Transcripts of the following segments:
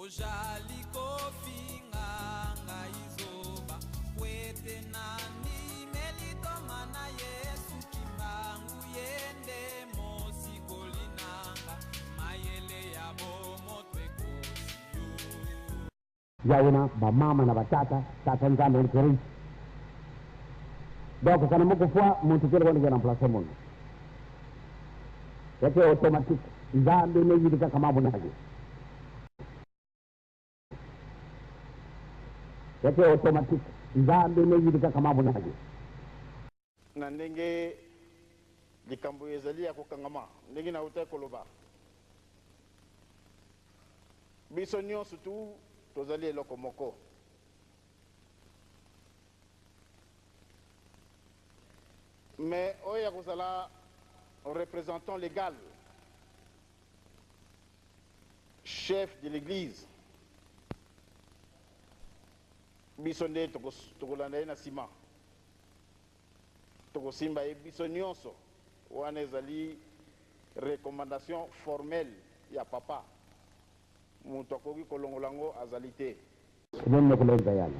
ojali kofinga ngaizoba kwete nani melito mana Yesu kimbangu yende mosikolinanga mayele ya bomo twekosiyo yauna ba mama na batata tata nzambe nkeri donc kana mukufua muntu kile kwa ngena place mungu yake automatic nzambe nejidika kama bunaje yake automatic nzambe nejidika kama bunaje na ndenge likambo ezali ya kokangama ndenge na uta koloba biso nyonso tu tozali eloko moko mais oya kozala représentant légal chef de l'église biso nde tokolanda ye na nsima tokosimba ye biso nyonso wana ezali recommandation formelle ya papa mutu akoki kolongola yango azali te nenne kulenza yana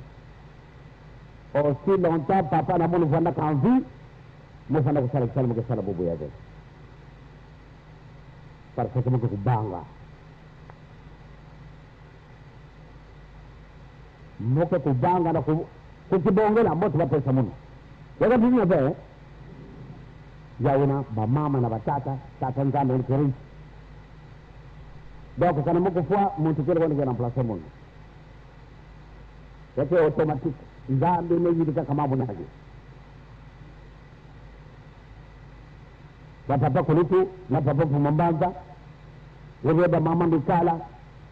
aussi longtemps papa na munu vanda kan vie mo fanda kusala kisala mo kisala bobo ya de parce que mo kubanga mo ko kubanga na kukibongela mboto ba pesa muno yaga binya be yauna ba mama na batata tata nzambe nkeri donc kana mo kufua muntu kile kwa ngena place muno yake automatic nzambe nejidika kama bunaje na papa kulutu na papa kumambanza webeba mama ndikala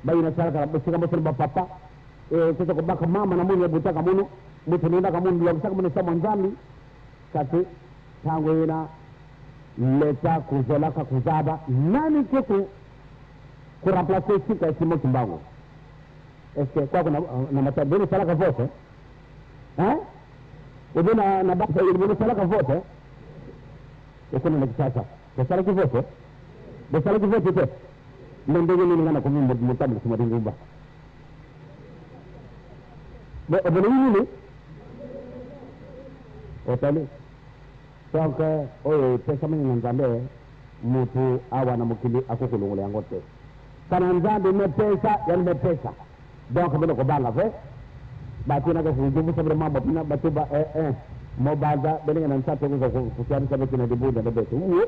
baina sala kala basika mbosel ba papa sasa kubaka mama na munye butaka muno mutu nenda kama mundu yakutaka muno sa mwanzami kati tangu ina leta kuzolaka kuzaba nani kitu kuramplace sika simo kimbango est-ce que kwa na matadini sala ka vote ubina na baba ile sala ka vote ukuna na kisasa sala ki vote de sala ki vote te ndenge ni ngana ko mumbo mutamu kuma ngumba be obele ni otale donc oyo pesa mwenye nzambe mutu awa na mukili akokulungula yango te kana nzambe mepesa yani mepesa donc bele ko banga fe batina ko fuju sabre mambo pina batuba mo baza bele ngana nsato ko kusiana sabe kina dibunda de betu uwe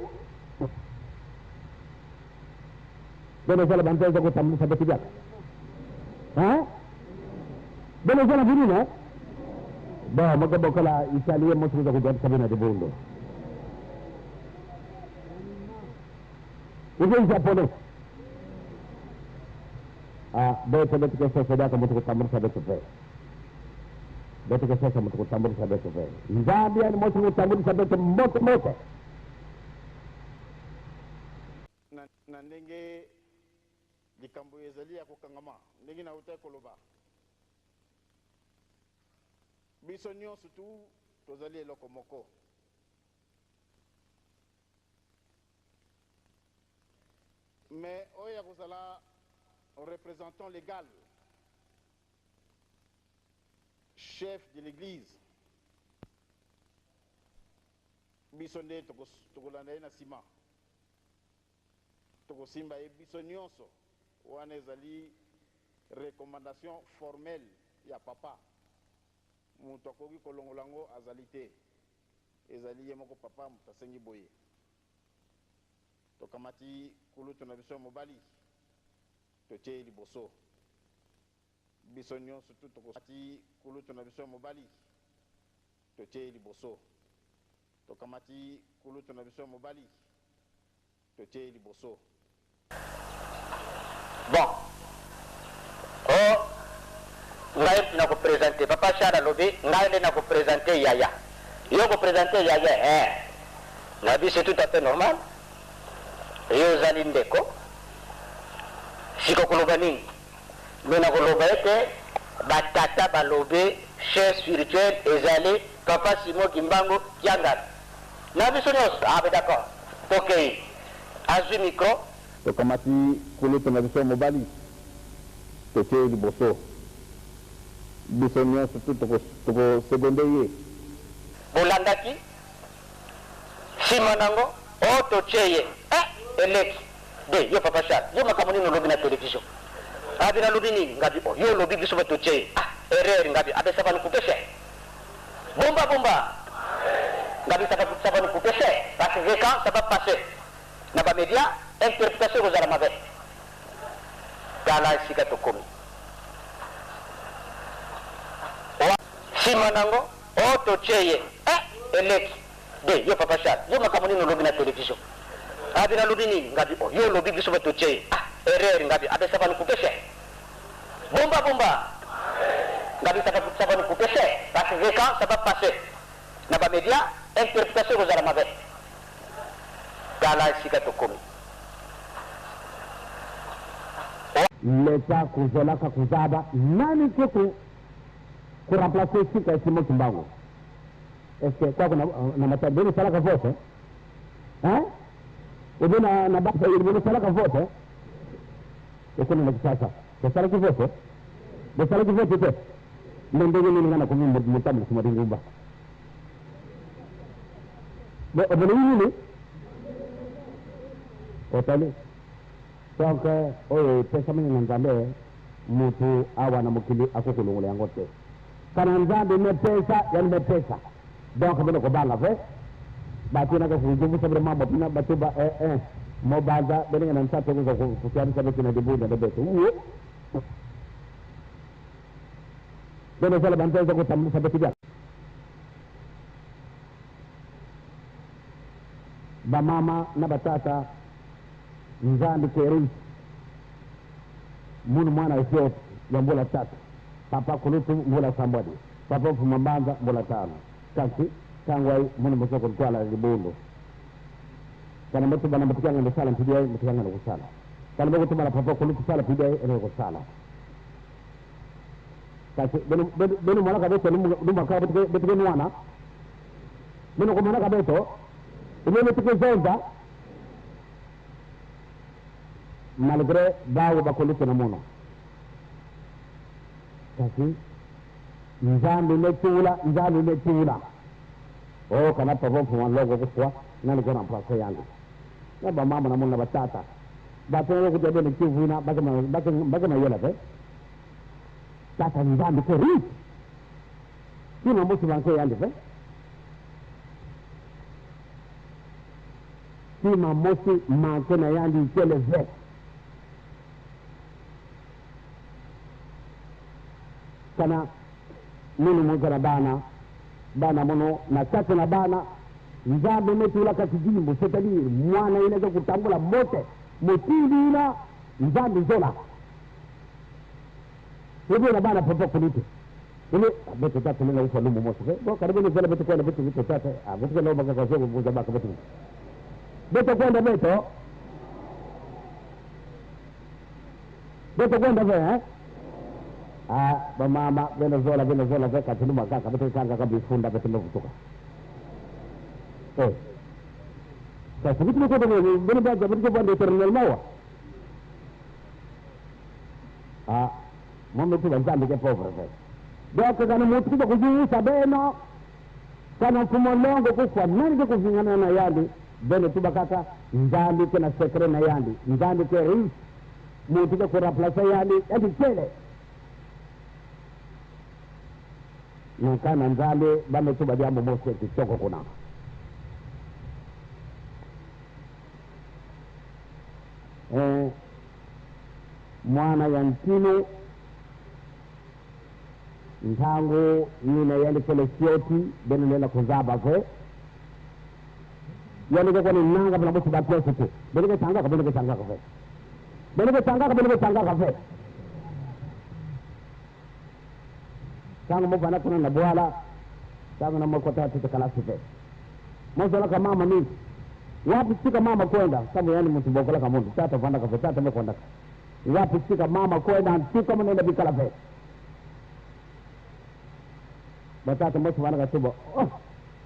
bele sala bantezo ko tamu sabe tijak bele sala bunina ba magabo kala isalie mo tuza ko sabe na dibundo uwe japonais beto beto ke sasa daka mutu kutamur sabe tupe beto ke sasa mutu kutamur sabe tupe nzambi ani mutu kutamur sabe tupe moto moto na ndenge likambo ezali ya kokangama ndenge na uta koloba biso nyonso tu tozali eloko moko mais oya kozala représentant légal chef de l'église biso nde tokolanda ye na nsima tokosimba ye biso nyonso wana ezali recommandation formelle ya papa mutu akoki kolongola yango azali te ezali ye moko papa mutu asengi boye tokamati kulutu na biso ya mobali totie liboso biso nyonso tu tokamati kulutu na biso ya mobali totie liboso tokamati kulutu na biso ya mobali totie liboso bon ngai na ko présenter papa Chara lobi ngai na ko présenter yaya yo ko présenter yaya na bi c'est tout à fait normal yo zali ndeko siko koloba nini mena koloba ete batata balobe chef spirituel ezali papa Simo Kimbango Kiangana na biso nyonso d'accord ok azwi micro tokamati kulutu na biso ya mobali totie liboso biso nyonso tu tokosegonde ye bolandaki nsima nango o totie ye eleki de yo papa Charles yo makambo nini olobi na television abi nalobi nini ngabi yo olobi biso batotie ye erreur ngabi abe ça va nous couper cher bomba ngabi ça va nous couper cher parce que quand ça va passer na ba média interprétation aux aramabe kala sika to komi nsima nango o totie ye eleki de yo papa Charles yo makambo nini olobi na television abi nalobi nini ngabi yo olobi biso batotie ye erreur ngabi abe ça va nous couper cher bomba ngabi ça va nous couper cher parce que quand ça va passer na ba média interprétation aux aramabe kala sika to komi leta kuzolaka kuzaba nani kiku kuremplacer sika simo kimbango est-ce que kwa na matadini salaka vote ubina na baba yiribuni salaka vote ekuna na kisasa salaka vote de salaka vote te ndenge nini ngana kumi mutamu kumadi ngumba be obele yini otali donc oyo pesa mimi na nzambe mutu awa na mukili akukulungula yango te kana nzambe ne pesa yani ne pesa donc bino ko banga fe batina ka fujubu sabre mambo pina batuba mo baza bene na nsato ko kufiani sabe kina dibuda de beto bene sala bante ko tamu sabe tiga ba mama na batata nzambe keri munu mwana isio ya mbola tatu papa kulutu mbola sambadi papa fumambanza mbola tano kasi kangwai munu msoko kwala libundo kana mtu bana mtukanga ndo sala mpidia mtukanga ndo kusala kana mtu bana papa kulutu sala pidia ndo kusala kasi beno mwana kabeto numba ka beto mwana beno ko mwana kabeto ile tukezonda malgré bawo bakoluto na mono kasi nzambe ne tula kana pavo kwa logo kwa nani kwa mpaka yangu na ba mama na mona batata batoro kuja bene kivuna baka na yela pe tata nzambe ko ri kina mtu banke yangu pe kima mosi makena yangu kele ve kana nini mwana bana mono na tatu na bana nzambe metula kakijimbo c'est-à-dire mwana ile kutambula mote mutindina nzambe zola hiyo na bana popo kulite ile beto tatu nina ufa lumu moto bo karibu ni zile beto kwa beto vitu tatu beto leo baka kwa sababu mmoja baka beto kwenda beto kwenda ve ba mama Venezuela veka tuluma kaka beto kanga kabifunda beto kutoka sasa vitu kwa bene baada beto bande terminal mawa mambo tu nzambe ke pauvre ve donc kana mtu kwa kujiusa beno kana mfumo longo kwa nani kwa kuvingana na yandi bene tu bakata nzambe kuna secret na yandi nzambe ke ri mtu kwa kuraplasha yandi hadi kele nikana nzambe bame tu badiambo mose kitoko kuna mwana ya ntino ntango nina yali kele sioti bene lela kuzaba fe yali kwa ni nanga bana bosi ba pesa tu bene ke tanga ka fe kama mbona kuna na bwala kama na mkota tu kala sife mwanzo la mama mimi wapi sika mama kwenda kama yani mtu bokola kama mtu tata vanda kafe tata mekwenda wapi sika mama kwenda antu kama nenda bikala fe batata mtu vanda kasuba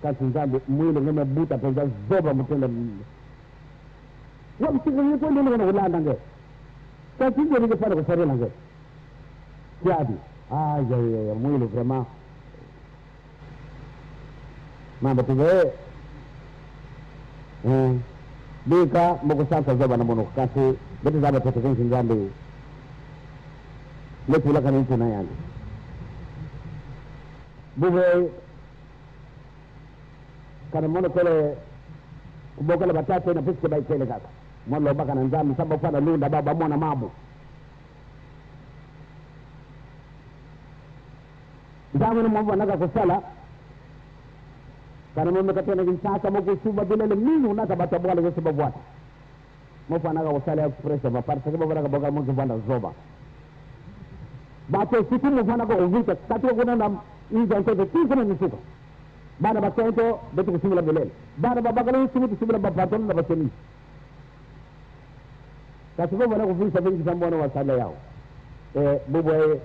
kasi nzambe mwili ngeme buta penza zoba mtenda wapi sika ni kwenda ngene ulanda nge kasi ndio ningepanda kusarela nge Tiadi. Ya, mwili vraiment. Mambo tuwe. Bika moko sasa zoba na mono kasi betu zaba tete ngambe. Letu la kana tuna yangu. Bube kana mono kole kuboka la batata na piske bai kele kaka. Mono baka na nzambe sababu fana lunda baba mwana mabu. Nzambe na mambo anaka kusala. Kana mimi katena kinsasa moko suba bilele mimi unata batabwala kwa sababu watu. Mofa anaka kusala express ba parte sababu bana boka moko banda zoba. Bato siku mfana kwa uvita katika kuna na inja ntoto kuna nisuka. Bana batento betu kusubila bilele. Bana babakalo simu kusubila bapaton na bateni. Katika bana kuvisa vingi sambona wa sala yao. Bubu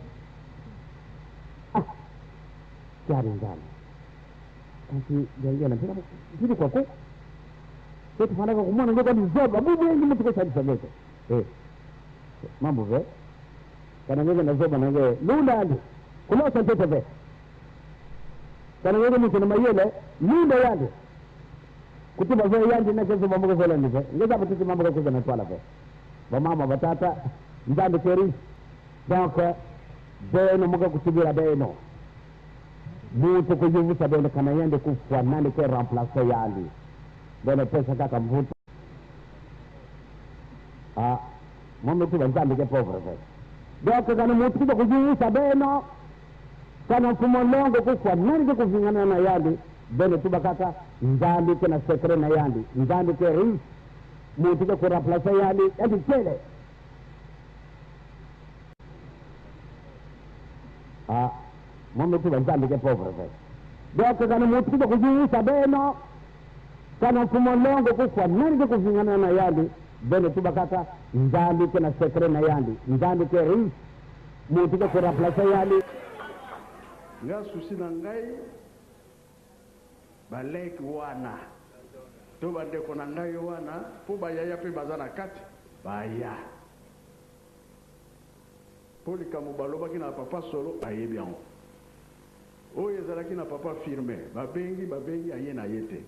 Kiari ndani. Kasi jangia nanti apa? Jadi kau kita mana kau mana kau ni zoba, bubu yang kita tukar cari sahaja. Mampu ke? Karena kita nak zoba nanti, lula ni, kalau sampai sampai. Karena kita mesti nama Mayele, lula yang ni. Kutu bahasa yang ni nak kita mampu ke jalan ni ke? Kita dapat kita mampu ke jalan tuala ke? Bama batata, kita berkeri, donc beno muka kutubira beno. Butu kujuvusa beno kana yende kufwa nani ke remplacer yandi. Beno pesa kaka mvuto. Mambo tu banzambe ke povre ke. Donc kana mutu kujuvusa beno kana mfumo longo kufwa nani ke kufingana na yandi. Beno tu bakata nzambi ke na sekre na yandi. Nzambi ke ri mutu ke remplacer yandi. Yandi kele. Mambo tu banzambe ke povre ke. Donc kana mutu kujuvusa beno kana mfumo longo kufwa nani ke kufingana na yandi. Beno tu bakata nzambi ke na sekre na yandi. Nzambi ke ri mutu ke remplacer yandi. Nga susi na ngai balek wana to bandeko na ngai wana po bayaya pe bazana kati baya polika mobaloba kina papa solo ayebi yango oyo ezalaki na papa firme babengi aye na yete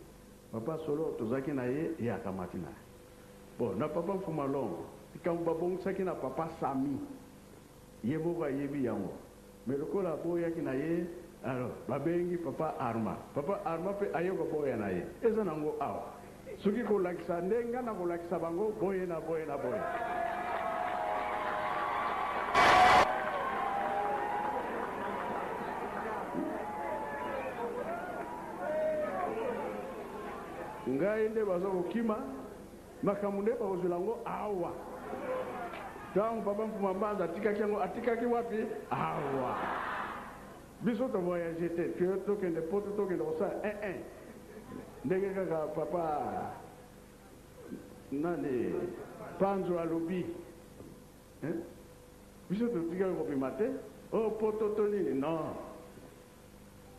papa solo tozaki na ye ya kamati na bon na papa mfuma longo ikambo babongisaki na papa Sami yebo ayebi yango melokola boya kina ye alors babengi papa Arma pe ayoka boya na ye eza nango awa soki kolakisa ndenga na kolakisa bango boye na boye ngai nde bazo kokima makambo nde bakozwelango awa tango papa mfuma mbanza atikaki wapi awa biso to voyage te tokende poto tokende kosala ndenge kaka papa nani panzo alobi biso totikaki kopima te o poto to nini non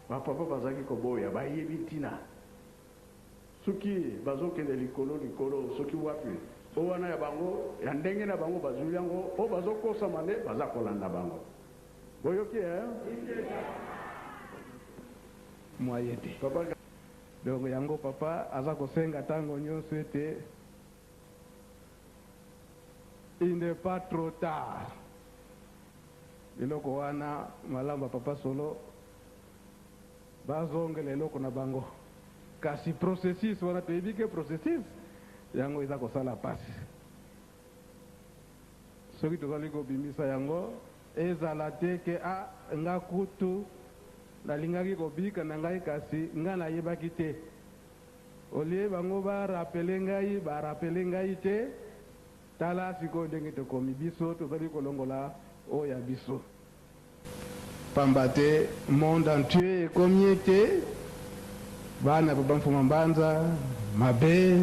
bapapa bazalaki koboya bayebi ntina soki bazokende likolo soki wapi o wana ya bango ya ndenge na bango bazuli yango o bazokosama nde baza kolanda bango boyoki moyete papa donc yango papa aza kosenga tango nyonso ete il n'est pas trop tard eloko wana malamba papa solo bazongela eloko na bango kasi processus wana toyebi ke processus yango eza kosala pasi soki tozali kobimisa yango ezala te ke nga kutu nalingaki kobika na ngai kasi nga nayebaki te olie bango barapele ngai te tala sikoyo ndenge tokomi biso tozali kolongola oyo ya biso pamba te monde entier ekomi ete bana papa mfuma mbanza mabe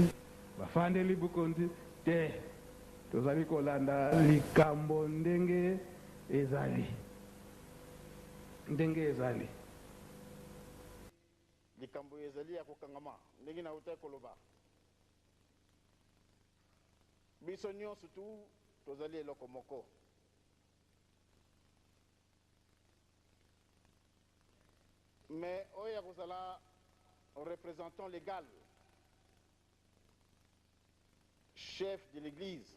bafandeli bukondi te tozali kolanda likambo ndenge ezali likambo ezali ya kokangama ndenge na uta koloba biso nyonso tu tozali eloko moko représentant légal, chef de l'église,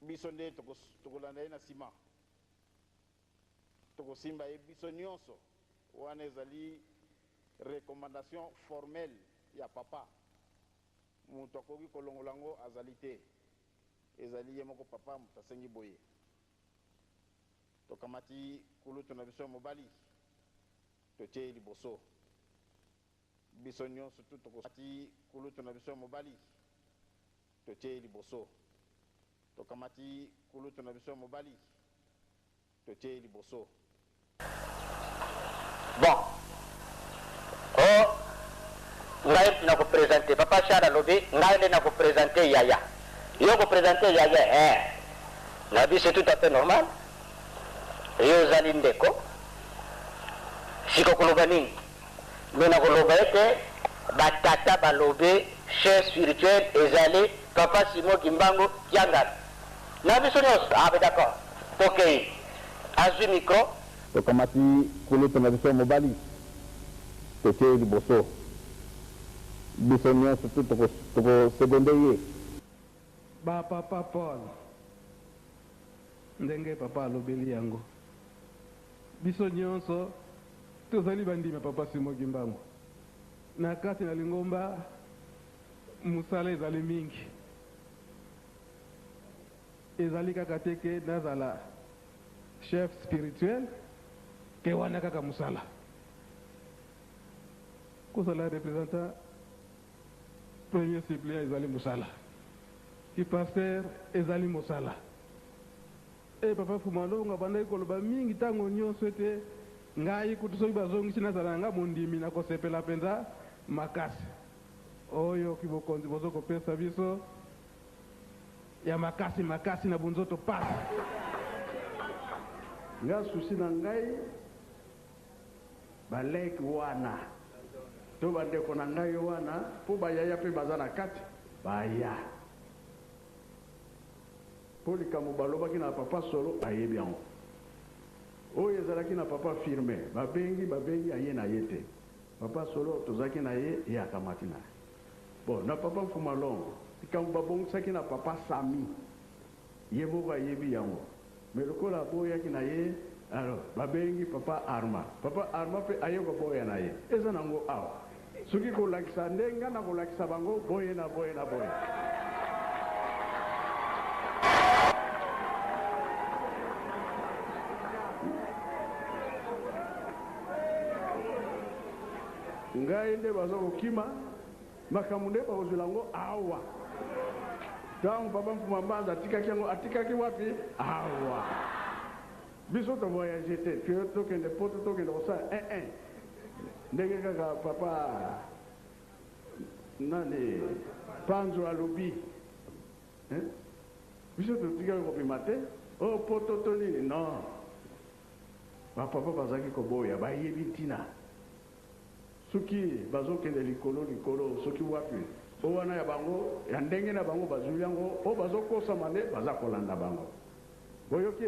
bisonde tokolanda ye na sima tokosimba ye biso nyonso wana ezali recommandation formelle ya papa moto akoki kolongola yango azali te ezali ye moko papa moto asengi boye tokamati kulutu na biso ya mobali totie ye liboso biso nyonso tu tokamati kulutu na biso ya mobali totie ye liboso tokamati kulutu na biso ya mobali totie ye liboso. Bon, ngai na ko présenter papa Shara lobi ngai na ko présenter Yaya. Yo ko présenter Yaya na bi c'est tout à fait normal. Yo zali ndeko. Siko koloba nini? Mena koloba ete batata balobe chef spirituel ezali papa Simo Kimbango Kiangana. Na bi sonos d'accord. OK. Azwi micro. Tokamati kulutu na biso mobali totie liboso biso nyonso tu toko seconde ye ba papa Paul ndenge papa alobeli yango biso nyonso tozali bandima papa Simo Kimbango na kati na lingomba musala ezali mingi ezali kaka teke nazala chef spirituel ke wana kaka musala kozala représentant premier suppléant ezali musala ki pasteur ezali musala e papa Fumalonga bandaki koloba mingi ntango nyonso ete ngai kutu soki bazongisi nazala nga mondimi na kosepela mpenza makasi oyo kibokonzi bozokopesa biso ya makasi na bunzoto pasi nga susi na ngai baleki wana to bandeko na ngai wana po bayaya mpe baza na kati baya po likambo balobaki na papa solo ayebi yango oyo ezalaki na papa firme babengi aye na ye te papa solo tozalaki na ye ye akamati na ye bon na papa Fumalongo likambo babongisaki na papa Sami ye moko ayebi yango mais lokola boyaki na ye alors babengi papa Arma pe ayoka boya na ye eza nango awa soki kolakisa ndenga na kolakisa bango boye na boye ngai nde bazokokima makambo nde bakozwela yango awa ntango papa Mfumambanza atikaki yango atikaki wapi awa biso tovoyage te tokende poto tokende kosala ndenge kaka papa nani Panzo alobi biso totikaki kopima te o poto to nini non bapapa bazalaki koboya bayebi ntina soki bazokende likolo soki wapi o wana ya bango ya ndenge na bango bazuli yango o bazokosama nde baza kolanda bango boyoki